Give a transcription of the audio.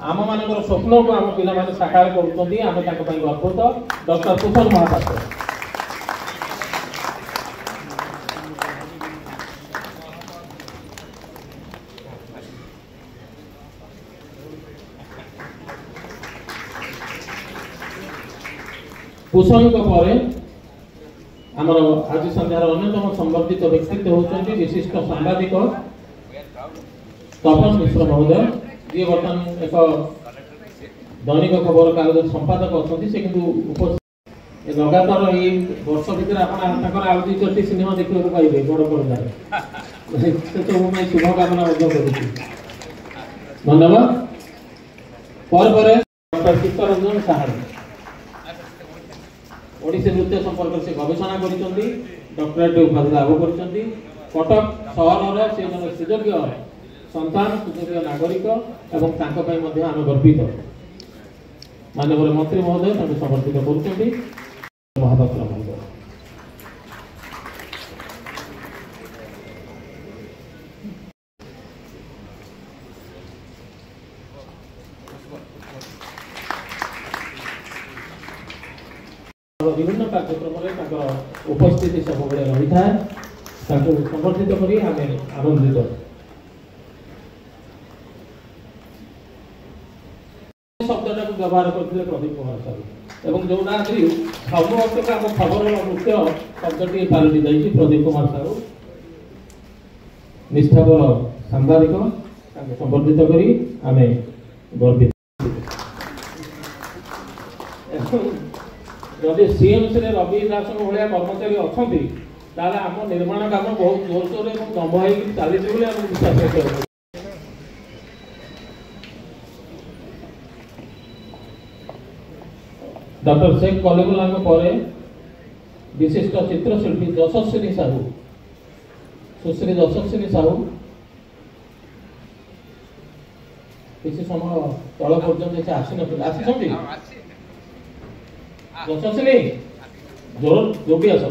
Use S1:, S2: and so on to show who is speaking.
S1: आम मान स्वप्न को आम पाने साकार कर गर्वित डॉक्टर कुशल महापात्र। कुशल आमर आज संध्यार अन्यतम संबर्धित व्यक्तित्व होती विशिष्ट सांबादिक तपन मिश्र महोदय, जी बर्तमान एक दैनिक खबर कागज संपादक अच्छा से कि लगातार ये वर्ष भितर आउ दी चटी सिनेमा देखा पाइबे बड़ पर्दार से सब मैं शुभकामना धन्यवाद। पर डॉक्टर चित्तरंजन साहार ओडिसी नृत्य संपर्क से गवेषणा करिसेंती, डॉक्टरेट उपाधि लाभ करिसेंती। कटक सहर से जन सुयोग्य संतान सुयोग्य नागरिक एवं तांको पई मध्ये आमे गर्वित। माननीय मंत्री महोदय तांको समर्पित करुसेंती महापात्र महोदय। विभिन्न कार्यक्रम उपस्थिति सब रही था संगठित कर आनंदित। शब्दटा को व्यवहार करते प्रदीप कुमार साहू एवं जोटा सब वर्ष आम खबर मुख्य शब्दटी पालटि जाइए प्रदीप कुमार साहू निष्ठापर सांबादिक संबर्धित कर गर्वित। जदि सीएमसी रवि दास भाया कर्मचारी अच्छा आम निर्माण काम बहुत जोरसोर दम्भ हो चली विश्वास। डॉक्टर शेख कलिमुल्ला पर विशिष्ट चित्रशिल्पी यशस्विनी साहू सुश्री यशस्विनी साहू किसी समय तल पर्यटन से आसी यशस्विनी जोर जोगी आस